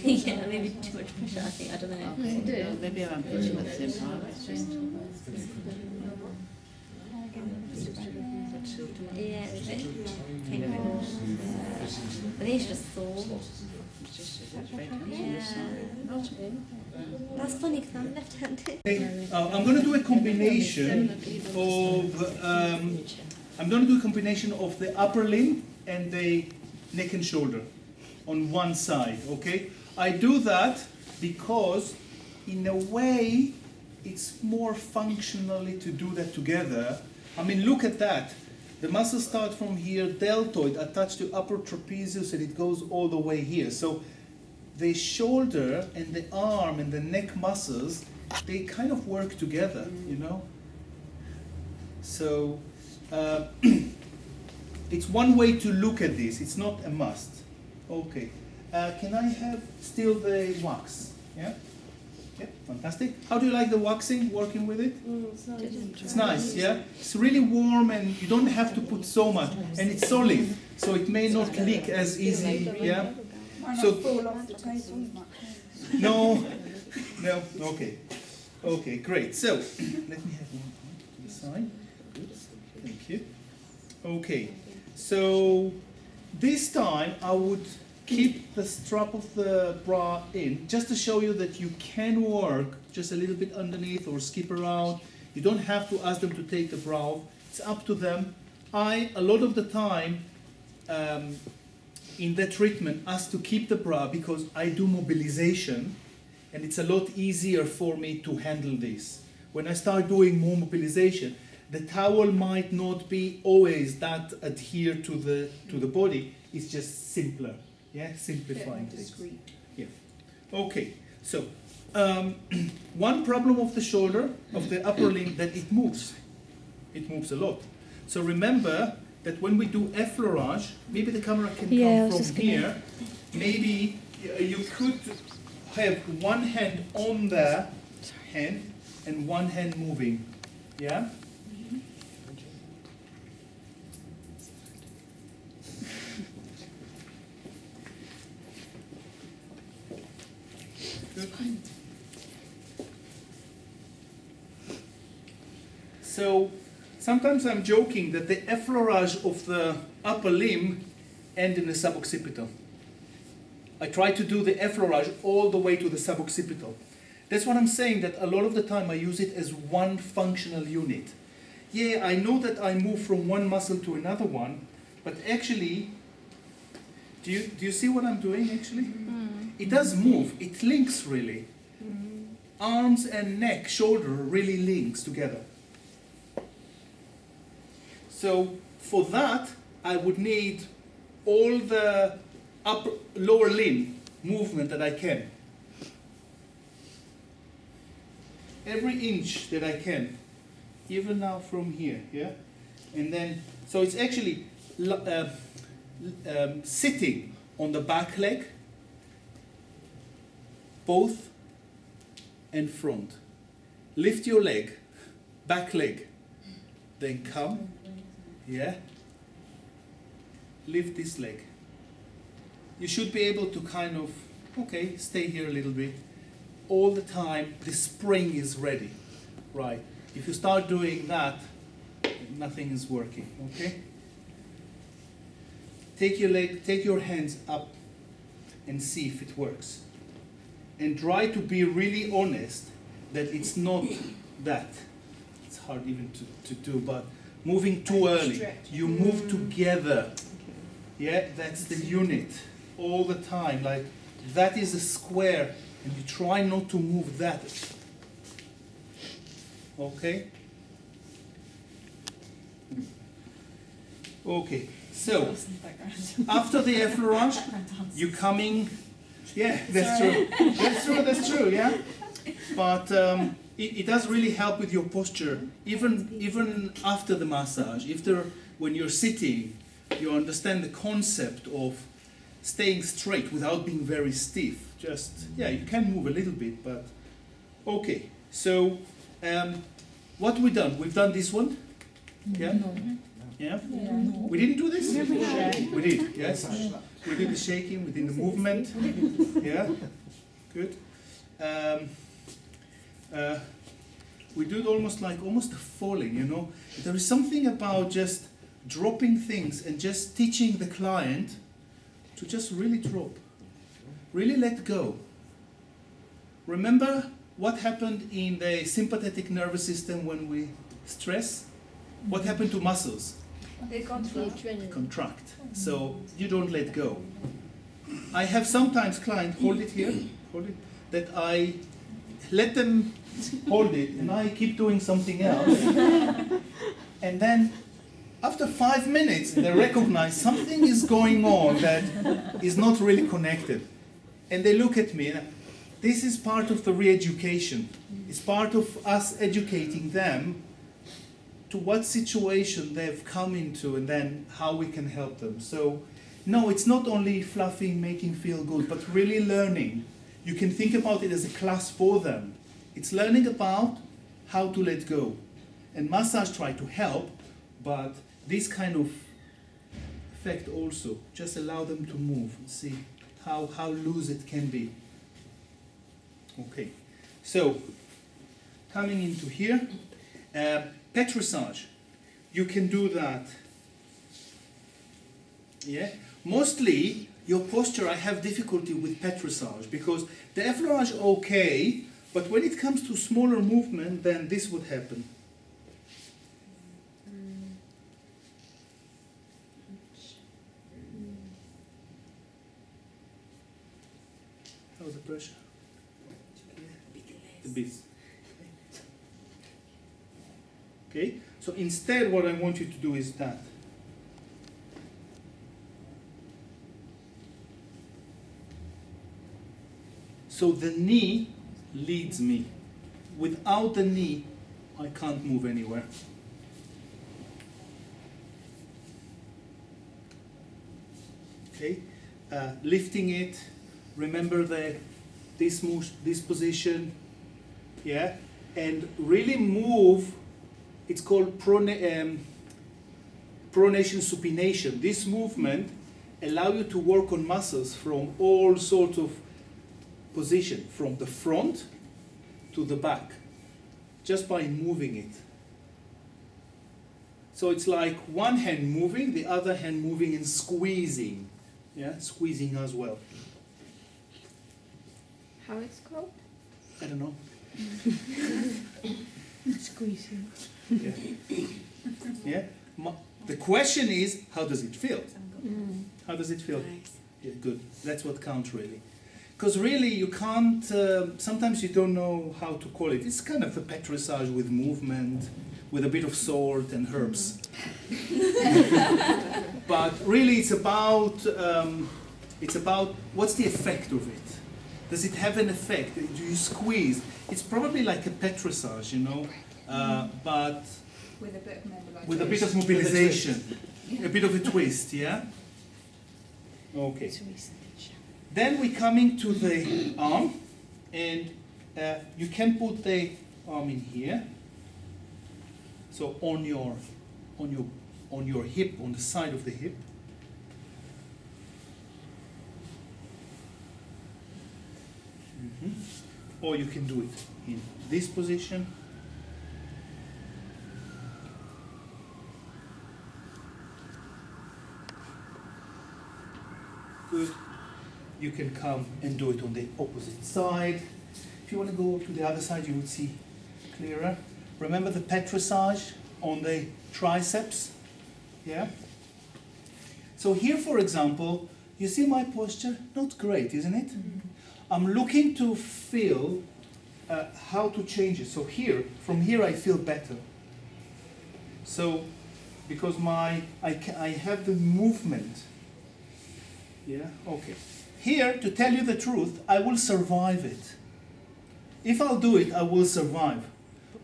Yeah, maybe too much pressure, I think, I don't know. Maybe I'm pushing at the same time. Yeah, it's a bit painful. I think it's just sore. Yeah. That's funny because I'm left-handed. I'm going to do a combination of the upper limb and the neck and shoulder on one side, okay? I do that because in a way it's more functionally to do that together. I mean, look at that. The muscles start from here, deltoid, attached to upper trapezius, and it goes all the way here. So the shoulder and the arm and the neck muscles, they kind of work together, you know? So it's one way to look at this. It's not a must. Okay. Can I have still the wax? Yeah? Yeah, fantastic. How do you like the waxing, working with it? It's nice, yeah? It's really warm and you don't have to put so much. And it's solid, so it may not leak as easy, yeah? So, fall off the table. no, okay. Okay, great. So, let me have one point to the side. Good, thank you. Okay, so this time I would keep the strap of the bra in, just to show you that you can work just a little bit underneath or skip around. You don't have to ask them to take the bra off. It's up to them. A lot of the time, in the treatment, ask to keep the bra because I do mobilization, and it's a lot easier for me to handle this. When I start doing more mobilization, the towel might not be always that adhered to the body. It's just simpler. Yeah, simplifying things. Yeah. Okay. So one problem of the shoulder, of the upper limb, that it moves. It moves a lot. So remember that when we do effleurage, maybe the camera can come from here. Maybe you could have one hand on the hand and one hand moving. Yeah. So sometimes I'm joking that the effleurage of the upper limb ends in the suboccipital. I try to do the effleurage all the way to the suboccipital. That's what I'm saying, that a lot of the time I use it as one functional unit. Yeah, I know that I move from one muscle to another one, but actually, do you see what I'm doing actually? It does move, it links really. Arms and neck, shoulder really links together. So for that, I would need all the lower limb movement that I can. Every inch that I can, even now from here, yeah? And then, so it's actually sitting on the back leg, both and front. Lift your leg, back leg, then come, yeah? Lift this leg. You should be able to kind of, okay, stay here a little bit. All the time, the spring is ready, right? If you start doing that, nothing is working, okay? Take your leg, take your hands up and see if it works. And try to be really honest that it's not that. It's hard even to do, but moving too early. You move together. Yeah, that's the unit all the time. Like that is a square and you try not to move that. Okay? Okay, so after the effleurage, you're coming. Yeah, that's true. That's true, yeah. But it does really help with your posture, even after the massage. When you're sitting, you understand the concept of staying straight without being very stiff. Just, yeah, you can move a little bit, but okay. So, what we done? We've done this one. Yeah. Yeah. We didn't do this. We did. Yes. We did the shaking, we did the movement. Yeah, good. We do it almost like almost a falling, you know. There is something about just dropping things and just teaching the client to just really drop, really let go. Remember what happened in the sympathetic nervous system when we stress? What happened to muscles? They contract. Contract. So you don't let go. I have sometimes clients, hold it here, hold it, that I let them hold it and I keep doing something else. And then after 5 minutes they recognize something is going on that is not really connected. And they look at me. This is part of the re-education. It's part of us educating them to what situation they've come into and then how we can help them. So, no, it's not only fluffing, making feel good, but really learning. You can think about it as a class for them. It's learning about how to let go. And massage try to help, but this kind of effect also, just allow them to move, see how loose it can be. Okay, so coming into here, petrissage. You can do that. Yeah, mostly your posture. I have difficulty with petrissage because the effleurage okay, but when it comes to smaller movement, then this would happen. How's the pressure? A bit. Okay, so instead what I want you to do is that. So the knee leads me. Without the knee, I can't move anywhere. Okay, lifting it. Remember this position. Yeah, and really move. It's called pronation supination. This movement allows you to work on muscles from all sorts of position, from the front to the back, just by moving it. So it's like one hand moving, the other hand moving and squeezing. Yeah, squeezing as well. How it's called? I don't know. Squeezing. Yeah. Yeah. The question is, how does it feel? How does it feel? Yeah, good. That's what counts really. Because really you can't, sometimes you don't know how to call it. It's kind of a petrissage with movement, with a bit of salt and herbs. But really it's about what's the effect of it? Does it have an effect? Do you squeeze? It's probably like a petrissage, you know, but With a bit of mobilization. with a bit of mobilization, a bit of a twist, yeah? Okay. Then we're coming to the arm, and you can put the arm in here. So on your hip, on the side of the hip. Or you can do it in this position. Good. You can come and do it on the opposite side. If you want to go to the other side, you would see clearer. Remember the petrissage on the triceps? Yeah? So here, for example, you see my posture? Not great, isn't it? I'm looking to feel how to change it. So here, from here I feel better. So, because I have the movement. Yeah, okay. Here, to tell you the truth, I will survive it. If I'll do it, I will survive.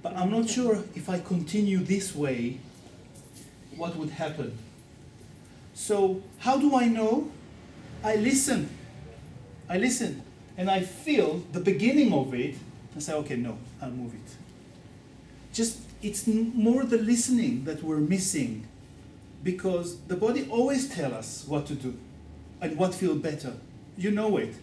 But I'm not sure if I continue this way, what would happen. So, how do I know? I listen. And I feel the beginning of it, and say, okay, no, I'll move it. Just, it's more the listening that we're missing, because the body always tells us what to do. and what feels better. You know it.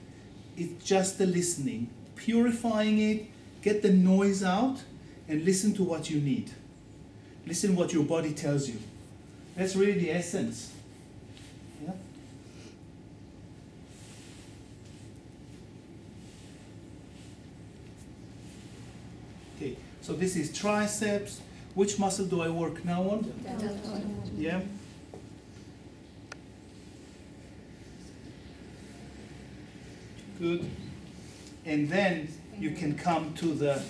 It's just the listening, purifying it, get the noise out, and listen to what you need. Listen what your body tells you. That's really the essence. Yeah? Okay, so this is triceps. Which muscle do I work now on? Yeah. Good. And then you can come to the,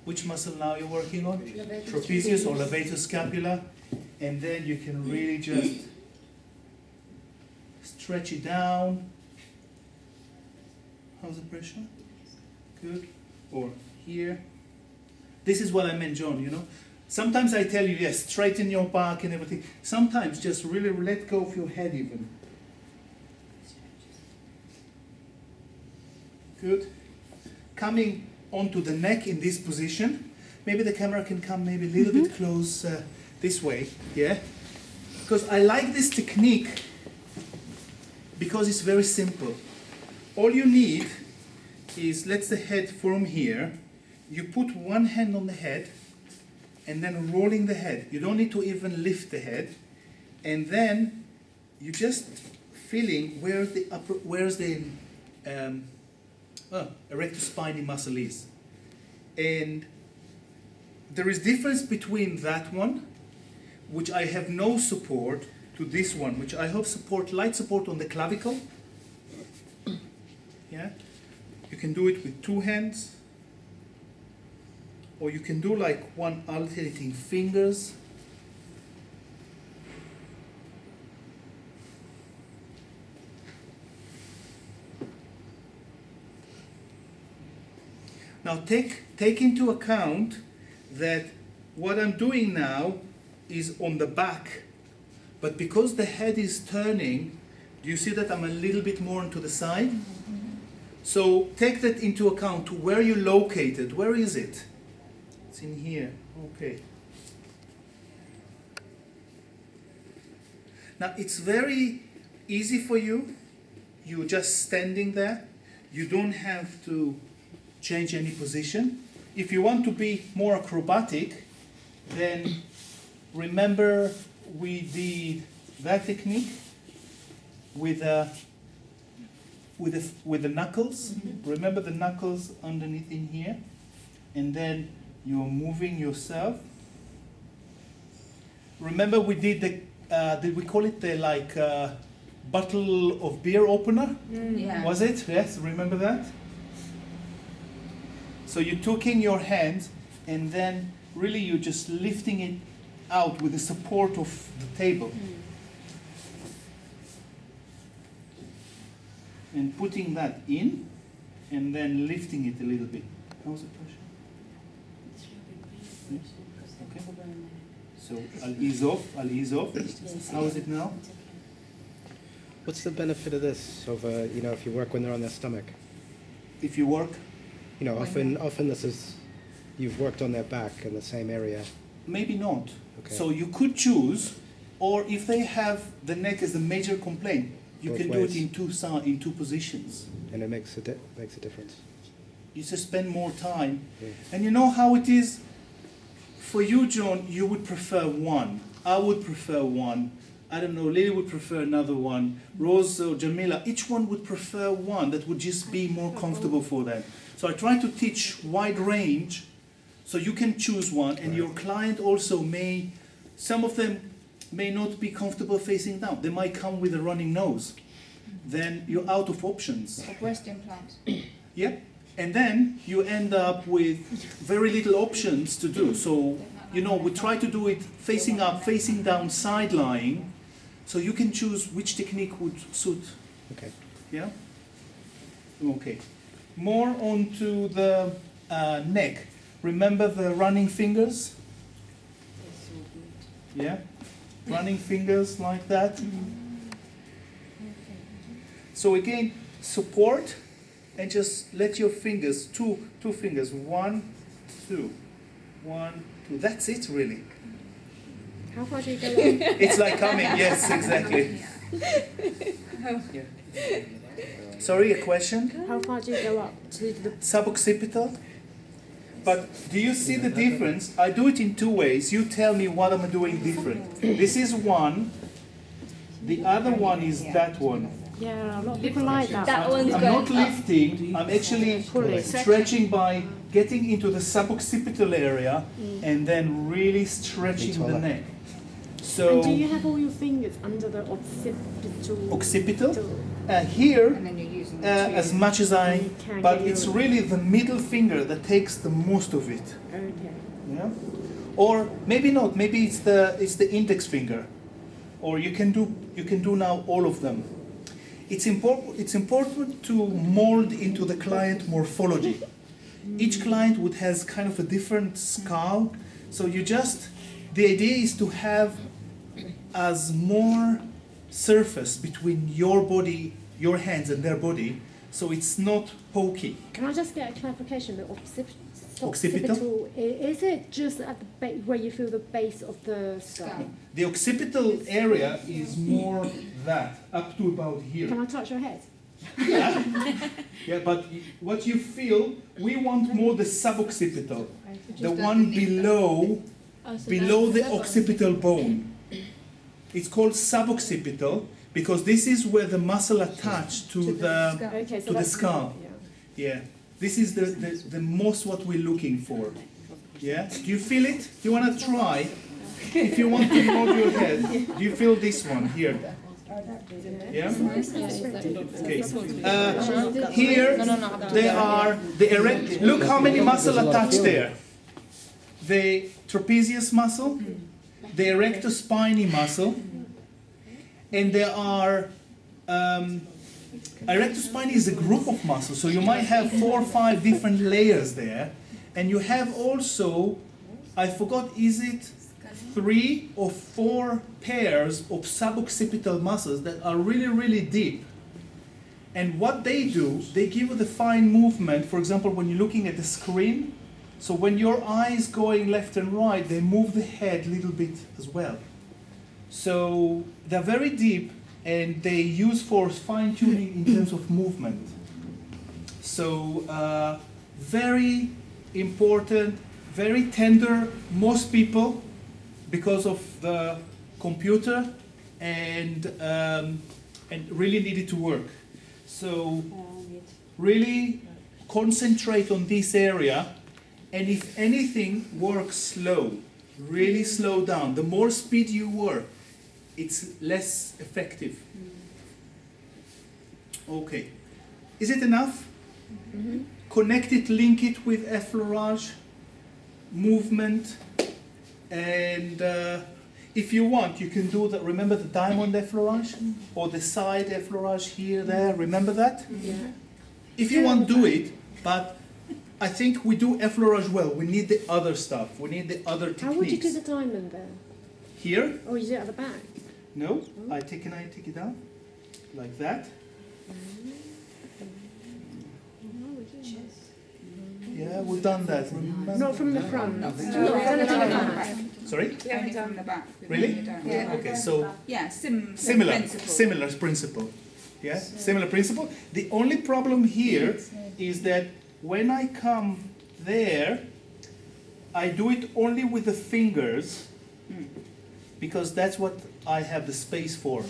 which muscle now you're working on? Trapezius or levator scapula. And then you can really just stretch it down. How's the pressure? Good. Or here. This is what I meant, John, you know. Sometimes I tell you, yes, straighten your back and everything. Sometimes just really let go of your head even. Good. Coming onto the neck in this position. Maybe the camera can come maybe a little bit close this way, yeah? Because I like this technique because it's very simple. All you need is, let the head from here. You put one hand on the head and then rolling the head. You don't need to even lift the head. And then you just feeling where the upper, where's the erector spinae muscle is. And there is difference between that one, which I have no support, to this one, which I have support, light support on the clavicle. Yeah, you can do it with two hands, or you can do like one alternating fingers. Now take into account that what I'm doing now is on the back, but because the head is turning, do you see that I'm a little bit more into the side? So take that into account to where you're located. Where is it? It's in here. Okay. Now it's very easy for you. You're just standing there. You don't have to change any position. If you want to be more acrobatic, then remember we did that technique with the knuckles. Remember the knuckles underneath in here, and then you're moving yourself. Remember we did the did we call it the like bottle of beer opener? Yeah. Was it? Yes, remember that? So you took in your hands and then really you're just lifting it out with the support of the table. And putting that in and then lifting it a little bit. How's the pressure? Okay. So I'll ease off. How is it now? What's the benefit of this over, if you work when they're on their stomach? If you work? Often this is, you've worked on their back in the same area. Maybe not. Okay. So you could choose, or if they have the neck as a major complaint, you Both can ways. do it in two positions. And it makes a difference. You just spend more time. Yeah. And you know how it is? For you, John, you would prefer one. I would prefer one. I don't know, Lily would prefer another one. Rose or Jamila, each one would prefer one that would just be more comfortable for them. So I try to teach wide range so you can choose one, and your client also some of them may not be comfortable facing down. They might come with a running nose. Then you're out of options. Or breast implants. Yep. And then you end up with very little options to do. So, we try to do it facing up, facing down, side lying, so you can choose which technique would suit. Okay. Yeah? Okay. More onto the neck. Remember the running fingers? Yeah? Running fingers like that. So again, support. And just let your fingers, two fingers, 1, 2, 1, 2. That's it, really. How far do you go on? It's like coming. Yes, exactly. Yeah. Sorry, a question? How far do you go up to the? Suboccipital. But do you see the difference? I do it in two ways. You tell me what I'm doing different. This is one. The other one is that one. Yeah, a lot of people like that. That one's I'm going not up. lifting, I'm actually stretching by getting into the suboccipital area and then really stretching the neck. So, And do you have all your fingers under the occipital? occipital, here, And then you're using the two. as much as I, You can but get it's your- really the middle finger that takes the most of it. Okay. Yeah? Or maybe not, maybe it's the index finger. Or you can do now all of them. It's important to mold into the client morphology. Each client would has kind of a different skull, so the idea is to have as more surface between your body, your hands and their body, so it's not pokey. Can I just get a clarification? The Occipital? occipital, is it just at the where you feel the base of the skull? The occipital area is more that, up to about here. Can I touch your head? Yeah, but what you feel, we want more the suboccipital, the one below the occipital bone. It's called suboccipital because this is where the muscle attached to the Okay, so to the that's skull. Yeah. Yeah, this is the most what we're looking for. Yeah, do you feel it? Do you want to try? If you want to nod your head, do you feel this one here? Yeah. Okay. Here they are the erect. Look how many muscles attached there. The trapezius muscle, the erectospinae muscle, and there are erectospinae is a group of muscles. So you might have 4 or 5 different layers there, and you have also, I forgot, is it 3 or 4 pairs of suboccipital muscles that are really, really deep. And what they do, they give you the fine movement. For example, when you're looking at the screen, so when your eyes going left and right, they move the head a little bit as well. So they're very deep and they use for fine tuning in terms of movement. So very important, very tender. Most people, because of the computer and really need it to work. So really concentrate on this area, and if anything, work slow, really slow down. The more speed you work, it's less effective. Okay, is it enough? Connect it, link it with effleurage, movement, and if you want, you can do that. Remember the diamond effleurage or the side effleurage here, there. Remember that? Yeah. If you want, do it. But I think we do effleurage well. We need the other stuff. We need the other techniques. How would you do the diamond there? Here? Or you do it at the back? No. I take it down like that. Yeah, we've done that. Remember? Not from the front. No, Not done it at the back. Sorry? Only from the back. Really? Yeah. Okay, so Yeah, similar principle. principle. Yeah, similar principle. The only problem here is that when I come there, I do it only with the fingers because that's what I have the space for.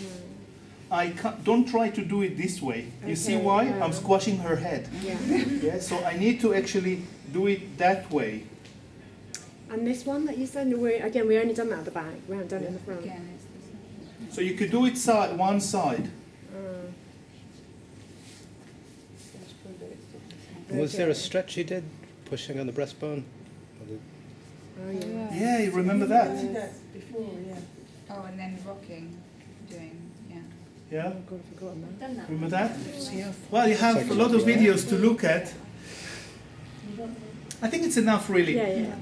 Don't try to do it this way. You see Okay, why? yeah. I'm squashing her head. Yeah. Yeah, so I need to actually do it that way. And this one that you said, we only done that at the back. We haven't done it in the front. Again, it's the same. So you could do it one side. Was there a stretch you did, pushing on the breastbone? Oh yeah. Yeah, you remember that? Oh, and then rocking, doing, yeah. Yeah, Oh God, I've forgotten that. remember that? Well, you have a lot of videos to look at. I think it's enough, really. Yeah, yeah.